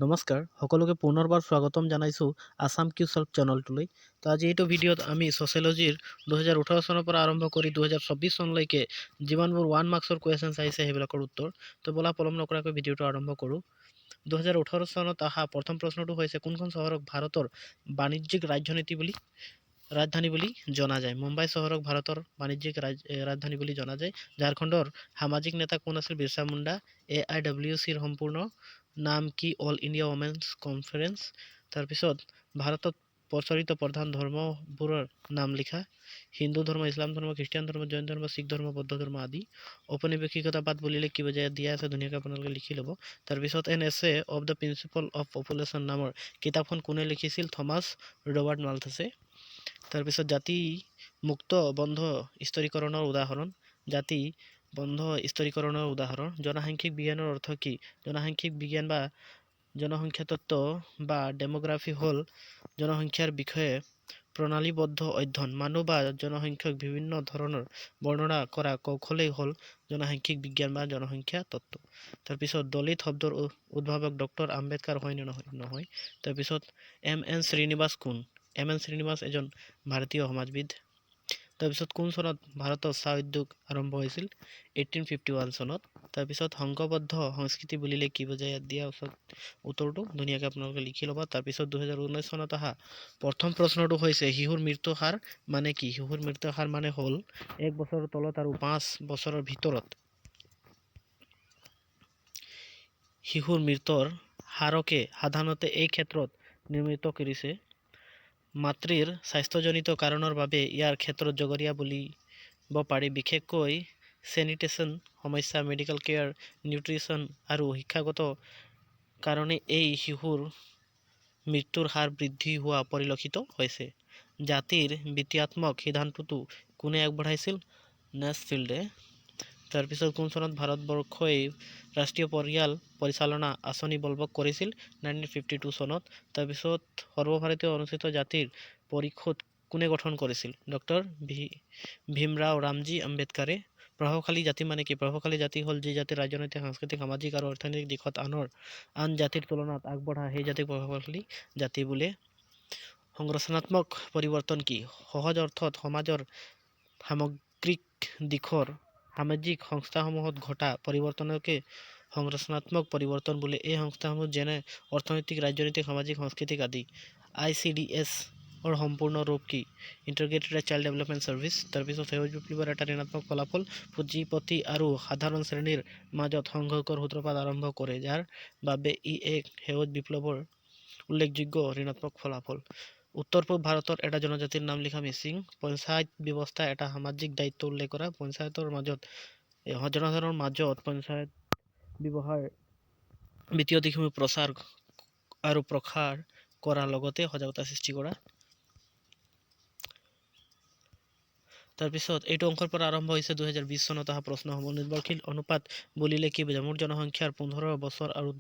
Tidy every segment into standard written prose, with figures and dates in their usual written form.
নমস্কাৰ সকলোকে পুনৰবাৰ স্বাগতম জনাইছোঁ আসাম কিউচল্ভ চেনেলটোলৈ। তো আজি এইটো ভিডিঅ'ত আমি ছ'চিয়লজিৰ 2018 চনৰ পৰা আৰম্ভ কৰি 2024 চনলৈকে যিমানবোৰ 1 মাৰ্কছৰ কুৱেশ্যনছ আহিছে সেইবিলাকৰ উত্তৰ। তো ব'লা পলম নকৰাকৈ ভিডিঅ'টো আৰম্ভ কৰোঁ। 2018 চনত অহা প্ৰথম প্ৰশ্নটো হৈছে কোনখন চহৰক ভাৰতৰ বাণিজ্যিক ৰাজধানী বুলি জনা যায়? মুম্বাই চহৰক ভাৰতৰ বাণিজ্যিক ৰাজধানী বুলি জনা যায়। ঝাৰখণ্ডৰ সামাজিক নেতা কোন আছিল? বিৰছা মুণ্ডা। AIWCৰ সম্পূৰ্ণ নাম কি? All India women's conference. তাৰপিছত ভাৰতত প্ৰচলিত প্ৰধান ধৰ্মবোৰৰ নাম লিখা। হিন্দু ধৰ্ম, ইছলাম ধৰ্ম, খ্ৰীষ্টিয়ান ধৰ্ম, জৈন ধৰ্ম, শিখ ধৰ্ম, বৌদ্ধ ধৰ্ম আদি। ঔপনিৱেশিকতাবাদ বুলিলে কি বুজায়? দিয়া আছে, ধুনীয়াকৈ আপোনালোকে লিখি ল'ব। তাৰপিছত an essay of the principle of population নামৰ কিতাপখন কোনে লিখিছিল? থমাছ ৰবাৰ্ট মালথাছে। তাৰপিছত জাতি মুক্ত বন্ধ স্থিৰীকৰণৰ উদাহৰণ। জাতি বন্ধ স্থিৰীকৰণৰ উদাহৰণ। জনসাংখ্যিক বিজ্ঞানৰ অৰ্থ কি? জনসাংখ্যিক বিজ্ঞান বা জনসংখ্যা তত্ত্ব বা ডেমোগ্ৰাফি হ'ল জনসংখ্যাৰ বিষয়ে প্ৰণালীবদ্ধ অধ্যয়ন। মানুহ বা জনসংখ্যক বিভিন্ন ধৰণৰ বৰ্ণনা কৰা কৌশলেই হ'ল জনসাংখ্যিক বিজ্ঞান বা জনসংখ্যা তত্ত্ব। তাৰপিছত দলিত শব্দৰ উদ্ভাৱক ডক্টৰ আম্বেদকাৰ হয় নে নহয়? নহয়। তাৰপিছত এন শ্ৰীনিবাস কোন? এন শ্ৰীনিবাস এজন ভাৰতীয় সমাজবিদ। তাৰপিছত কোন চনত ভাৰতৰ চাহ উদ্যোগ আৰম্ভ হৈছিল? 1851 চনত। তাৰপিছত সংঘবদ্ধ সংস্কৃতি বুলিলে কি বুজায়? ইয়াত দিয়া উত্তৰটো ধুনীয়াকৈ আপোনালোকে লিখি ল'ব। তাৰপিছত 2019 চনত অহা প্ৰথম প্ৰশ্নটো হৈছে শিশুৰ মৃত্যু হাৰ মানে কি? শিশুৰ মৃত্যু হাৰ মানে হ'ল 1 বছৰৰ তলত আৰু 5 বছৰৰ ভিতৰত শিশুৰ মৃত্যুৰ হাৰকে সাধাৰণতে এই ক্ষেত্ৰত নিৰ্মিত কৰিছে। মাতৃৰ স্বাস্থ্যজনিত কাৰণৰ বাবে ইয়াৰ ক্ষেত্ৰত জগৰীয়া বুলিব পাৰি। বিশেষকৈ চেনিটেশ্যন সমস্যা, মেডিকেল কেয়াৰ, নিউট্ৰিশ্যন আৰু শিক্ষাগত কাৰণে এই শিশুৰ মৃত্যুৰ হাৰ বৃদ্ধি হোৱা পৰিলক্ষিত হৈছে। জাতিৰ বিত্তীয়াত্মক সিদ্ধান্তটো কোনে আগবঢ়াইছিল? নেছফিল্ডে। তাৰপিছত কোন চনত ভাৰতবৰ্ষই ৰাষ্ট্ৰীয় পৰিয়াল পৰিচালনা আঁচনি বলবৎ কৰিছিল? 1952 চনত। তাৰপিছত সৰ্বভাৰতীয় অনুসূচিত জাতিৰ পৰিষদ কোনে গঠন কৰিছিল? ডক্টৰ ভীমৰাও ৰামজী আম্বেদকাৰে। প্ৰভাৱশালী জাতি মানে কি? প্ৰভাৱশালী জাতি হ'ল যি জাতি ৰাজনৈতিক, সাংস্কৃতিক, সামাজিক আৰু অৰ্থনৈতিক দিশত আন জাতিৰ তুলনাত আগবঢ়া সেই জাতিক প্ৰভাৱশালী জাতি বোলে। সংৰচনাত্মক পৰিৱৰ্তন কি? সহজ অৰ্থত সমাজৰ সামগ্ৰিক দিশৰ সামাজিক সংস্থাসমূহত ঘটা পৰিৱৰ্তনকে সংৰচনাত্মক পৰিৱৰ্তন বোলে। এই সংস্থাসমূহ যেনে অৰ্থনৈতিক, ৰাজনৈতিক, সামাজিক, সাংস্কৃতিক আদি। ICDS সম্পূৰ্ণ ৰূপ কি? Integrated child development service. তাৰপিছত সেউজ বিপ্লৱৰ এটা ঋণাত্মক ফলাফল পুঁজিপতি আৰু সাধাৰণ শ্ৰেণীৰ মাজত সংঘৰ্ষৰ সূত্ৰপাত আৰম্ভ কৰে, যাৰ বাবে ই এক সেউজ বিপ্লৱৰ উল্লেখযোগ্য ঋণাত্মক ফলাফল। উত্তৰ পূব ভাৰতৰ এটা জনজাতিৰ নাম লিখা। মিচিং। পঞ্চায়ত ব্যৱস্থা এটা সামাজিক দায়িত্ব উল্লেখ কৰা। জনসাধাৰণৰ মাজত পঞ্চায়ত ব্যৱহাৰ বিত্তীয় দিশসমূহ প্ৰচাৰ আৰু প্ৰসাৰ কৰাৰ লগতে সজাগতা সৃষ্টি কৰা। তাৰপিছত এইটো অংকৰ পৰা আৰম্ভ হৈছে 2020 চনত অহা প্ৰশ্নসমূহ। নিৰ্ভৰশীল অনুপাত বুলিলে কি বুজায়? মুঠ জনসংখ্যাৰ 15 বছৰ আৰু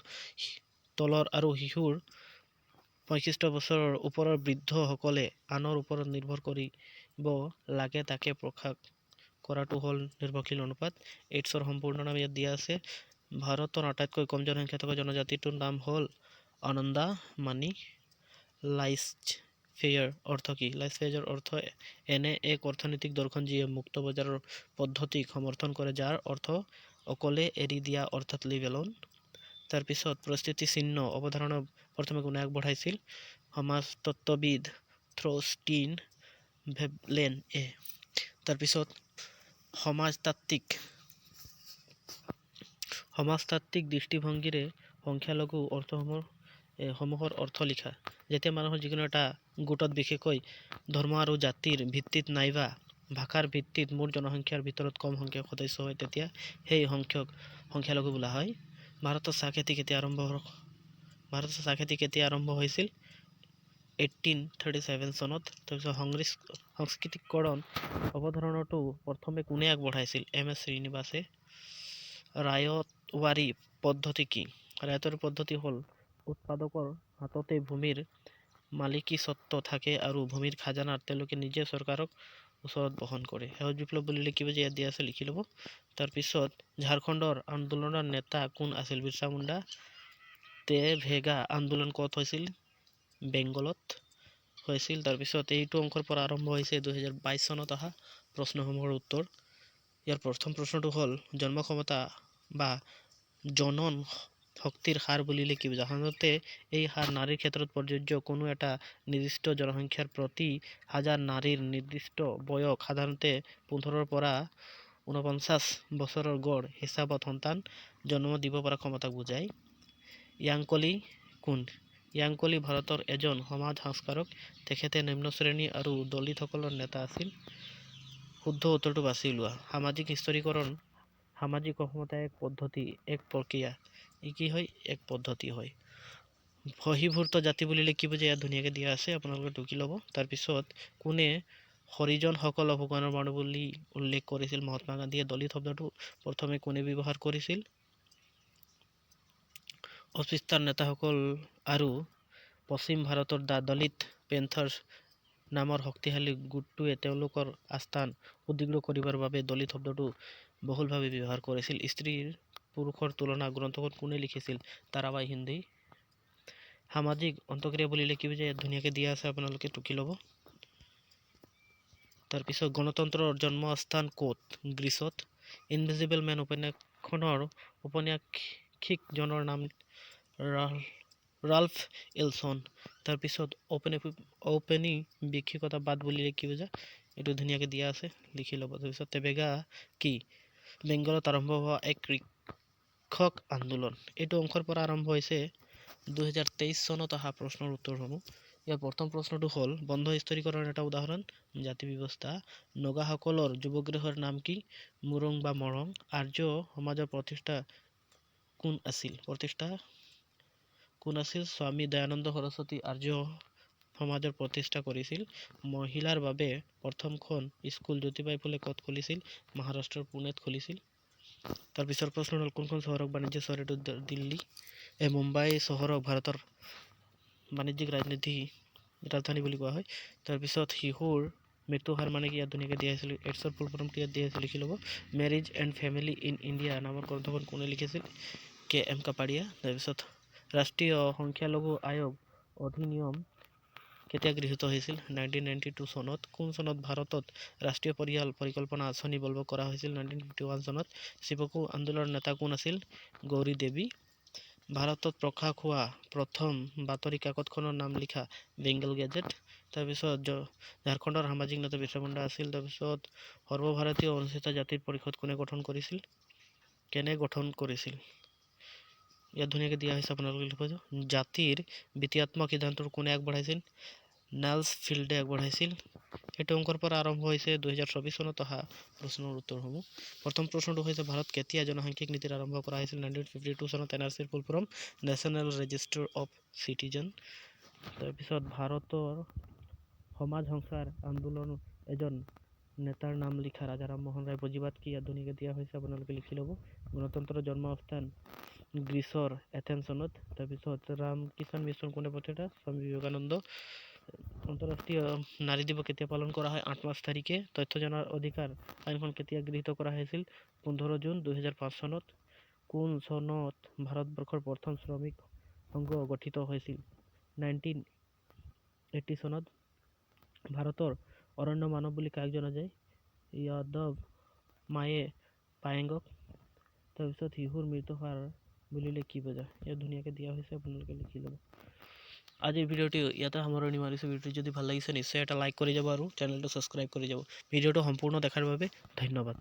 তলৰ আৰু শিশুৰ 65 বছৰৰ ওপৰৰ বৃদ্ধসকলে আনৰ ওপৰত নিৰ্ভৰ কৰিব লাগে তাকে প্ৰকাশ কৰাটো হ'ল নিৰ্ভৰশীল অনুপাত। এইডছৰ সম্পূৰ্ণ নাম ইয়াত দিয়া আছে। ভাৰতৰ আটাইতকৈ কম জনসংখ্যা থকা জনজাতিটোৰ নাম হ'ল আনন্দামানী। লাইছফেয়াৰ অৰ্থ কি? লাইছফেয়াৰ অৰ্থ এনে এক অৰ্থনৈতিক দৰ্শন যিয়ে মুক্ত বজাৰৰ পদ্ধতিক সমৰ্থন কৰে, যাৰ অৰ্থ অকলে এৰি দিয়া অৰ্থাৎ লিভ এলন। তাৰপিছত পৰিস্থিতি চিহ্ন অৱধাৰণা প্ৰথমে কোনে আগবঢ়াইছিল? সমাজতত্ত্ববিদ থ্ৰষ্টিন ভেবলেন-এ। তাৰপিছত সমাজতাত্ত্বিক দৃষ্টিভংগীৰে সংখ্যালঘু সমূহৰ অৰ্থ লিখা। যেতিয়া মানুহৰ যিকোনো এটা গোটত বিশেষকৈ ধৰ্ম আৰু জাতিৰ ভিত্তিত নাইবা ভাষাৰ ভিত্তিত মুঠ জনসংখ্যাৰ ভিতৰত কম সংখ্যক সদস্য হয়, তেতিয়া সেই সংখ্যালঘু বোলা হয়। ভাৰতৰ চাহ খেতি কেতিয়া আৰম্ভ হৈছিল? 1837 চনত। তাৰপিছত সংস্কৃতিকৰণ অৱধাৰণাটো প্ৰথমে কোনে আগবঢ়াইছিল? এছ শ্ৰীনিবাসে। ৰায়তৱাৰী পদ্ধতি কি? ৰায়তৱাৰী পদ্ধতি হ'ল উৎপাদকৰ হাততে ভূমিৰ মালিকীস্বত্ব থাকে আৰু ভূমিৰ খাজানা তেওঁলোকে নিজে চৰকাৰৰ ওচৰত বহন কৰে। সেউজ বিপ্লৱ বুলিলে কি বুজায়? ইয়াত দিয়া আছে, লিখি ল'ব। তাৰপিছত ঝাৰখণ্ডৰ আন্দোলনৰ নেতা কোন আছিল? বিৰছা মুণ্ডা। তে ভেগা আন্দোলন ক'ত হৈছিল? বেংগলত হৈছিল। তাৰপিছত এইটো অংকৰ পৰা আৰম্ভ হৈছে 2022 চনত অহা প্ৰশ্নসমূহৰ উত্তৰ। ইয়াৰ প্ৰথম প্ৰশ্নটো হ'ল জন্ম ক্ষমতা বা জনন শক্তিৰ হাৰ বুলিলে কি বুজা? সাধাৰণতে এই হাৰ নাৰীৰ ক্ষেত্ৰত প্ৰযোজ্য। কোনো এটা নিৰ্দিষ্ট জনসংখ্যাৰ প্ৰতি হাজাৰ নাৰীৰ নিৰ্দিষ্ট বয়স সাধাৰণতে 15ৰ পৰা 49 বছৰৰ গড় হিচাপত সন্তান জন্ম দিব পৰা ক্ষমতাক বুজায়। য়াংকলি কোন? য়াংকলি ভাৰতৰ এজন সমাজ সংস্কাৰক। তেখেতে নিম্ন শ্ৰেণী আৰু দলিতসকলৰ নেতা আছিল। শুদ্ধ উত্তৰটো বাছি লোৱা। সামাজিক স্থিৰীকৰণ সামাজিক অসমতা এক পদ্ধতি, এক প্ৰক্ৰিয়া। ই কি হয়? এক পদ্ধতি হয়। বহিৰ্ভূত জাতি বুলিলে কি বুজায়? ইয়াত ধুনীয়াকৈ দিয়া আছে, আপোনালোকে টুকি ল'ব। তাৰপিছত কোনে হৰিজনসকলক ভগৱানৰ মানুহ বুলি উল্লেখ কৰিছিল? মহাত্মা গান্ধীয়ে। দলিত শব্দটো প্ৰথমে কোনে ব্যৱহাৰ কৰিছিল? অস্পৃশ্য নেতাসকল আৰু পশ্চিম ভাৰতৰ দ্য দলিত পেন্থাৰ্ছ নামৰ শক্তিশালী গোটটোৱে তেওঁলোকৰ আস্থান সুদৃঢ় কৰিবৰ বাবে দলিত শব্দটো বহুলভাৱে ব্যৱহাৰ কৰিছিল। স্ত্ৰীৰ পুৰুষৰ তুলনা গ্ৰন্থখন কোনে লিখিছিল? তাৰাবাই হিন্দী। সামাজিক অন্তঃক্ৰিয়া বুলিলে কি বুজায়? ইয়াত ধুনীয়াকৈ দিয়া আছে, আপোনালোকে টুকি ল'ব। তাৰপিছত গণতন্ত্ৰৰ জন্মস্থান ক'ত? গ্ৰীচত। ইনভিজিবল মেন উপন্যাসখনৰ ঔপন্যাসিকজনৰ নাম ৰাল্ফ এলছন। তাৰপিছত ঔপনিৱেশিকতাবাদ বুলিলে কি বুজা? এইটো ধুনীয়াকৈ দিয়া আছে, লিখি ল'ব। তাৰপিছত তেভেগা কি? বেংগলত আৰম্ভ হোৱা এক কৃষক আন্দোলন। এইটো অংকৰ পৰা আৰম্ভ হৈছে 2023 চনত অহা প্ৰশ্নৰ উত্তৰসমূহ। ইয়াৰ প্ৰথম প্ৰশ্নটো হ'ল বন্ধ স্থিৰীকৰণৰ এটা উদাহৰণ? জাতি ব্যৱস্থা। নগাসকলৰ যুৱগৃহৰ নাম কি? মুৰং বা মৰং। আৰ্য সমাজৰ প্ৰতিষ্ঠা কোন আছিল? স্বামী দয়ানন্দ সৰস্বতী আৰ্য সমাজৰ প্ৰতিষ্ঠা কৰিছিল। মহিলাৰ বাবে প্ৰথমখন স্কুল জ্যোতিবাই ফুলে ক'ত খুলিছিল? মহাৰাষ্ট্ৰৰ পুনেত খুলিছিল। তাৰপিছৰ প্ৰশ্ন হ'ল কোনখন চহৰক বাণিজ্য চহৰ? এইটো দিল্লী। মুম্বাই চহৰক ভাৰতৰ বাণিজ্যিক ৰাজধানী বুলি কোৱা হয়। তাৰপিছত শিশুৰ মৃত্যু হাৰ মানে কি? ইয়াত ধুনীয়াকৈ দিয়া হৈছিল। এইডছৰ ফুল ফৰ্মটো ইয়াত দিয়া হৈছিল, লিখি ল'ব। Marriage and family in India নামৰ গ্ৰন্থখন কোনে লিখিছিল? KM কাপাডিয়া। তাৰপিছত ৰাষ্ট্ৰীয় সংখ্যালঘু আয়োগ অধিনিয়ম কেতিয়া গৃহীত হৈছিল? 1992 চনত। কোন চনত ভাৰতত ৰাষ্ট্ৰীয় পৰিয়াল পৰিকল্পনা আঁচনি বলবৎ কৰা হৈছিল? 1951 চনত। শিৱকু আন্দোলনৰ নেতা কোন আছিল? গৌৰী দেৱী। ভাৰতত প্ৰকাশ হোৱা প্ৰথম বাতৰি কাকতখনৰ নাম লিখা? বেংগল গেজেট। তাৰপিছত ঝাৰখণ্ডৰ সামাজিক নেতা বিৰছা মুণ্ডা আছিল। তাৰপিছত সৰ্বভাৰতীয় অনুসূচিত জাতিৰ পৰিষদ কোনে গঠন কৰিছিল? ইয়াত ধুনীয়াকৈ দিয়া হৈছে, আপোনালোকে লিখিব। জাতিৰ বিত্তীয়াত্মক সিদ্ধান্তটো কোনে আগবঢ়াইছিল? নেলছ ফিল্ডে আগবঢ়াইছিল। এইটো অংকৰ পৰা আৰম্ভ হৈছে 2024 চনত অহা প্ৰশ্নৰ উত্তৰসমূহ। প্ৰথম প্ৰশ্নটো হৈছে ভাৰত কেতিয়া জনসাংখ্যিক নীতিৰ আৰম্ভ কৰা হৈছিল? 1952 চনত। NRCৰ full form National Register of Citizen. তাৰপিছত ভাৰতৰ সমাজ সংস্কাৰ আন্দোলনৰ এজন নেতাৰ নাম লিখা? ৰাজা ৰামমোহন ৰায়। পুঁজিবাদ কি? ইয়াত ধুনীয়াকৈ দিয়া হৈছে, আপোনালোকে লিখি ল'ব। গণতন্ত্ৰৰ জন্মস্থান গ্ৰীচৰ এথেন্সনত। তাৰপিছত ৰামকৃষ্ণ মিছন কোনে প্ৰতিষ্ঠা? স্বামী বিবেকানন্দ। আন্তঃৰাষ্ট্ৰীয় নাৰী দিৱস কেতিয়া পালন কৰা হয়? 8 মাৰ্চ তাৰিখে। তথ্য জনাৰ অধিকাৰ আইনখন কেতিয়া গৃহীত কৰা হৈছিল? 15 জুন 2005 চনত। কোন চনত ভাৰতবৰ্ষৰ প্ৰথম শ্ৰমিক সংঘ গঠিত হৈছিল? 1980 চনত। ভাৰতৰ অৰণ্য মানৱ বুলি কাক জনা যায়? যাদৱ পায়েংক। তাৰপিছত শিশুৰ মৃত্যু হাৰ বুলিলে কি বুজা? ইয়াত ধুনীয়াকৈ দিয়া হৈছে, আপোনালোকে লিখি ল'ব। আজিৰ ভিডিঅ'টি ইয়াতে সামৰণি মাৰিছোঁ। ভিডিঅ'টি যদি ভাল লাগিছে নিশ্চয় এটা লাইক কৰি যাব আৰু চেনেলটো ছাবস্ক্ৰাইব কৰি যাব। ভিডিঅ'টো সম্পূৰ্ণ দেখাৰ বাবে ধন্যবাদ।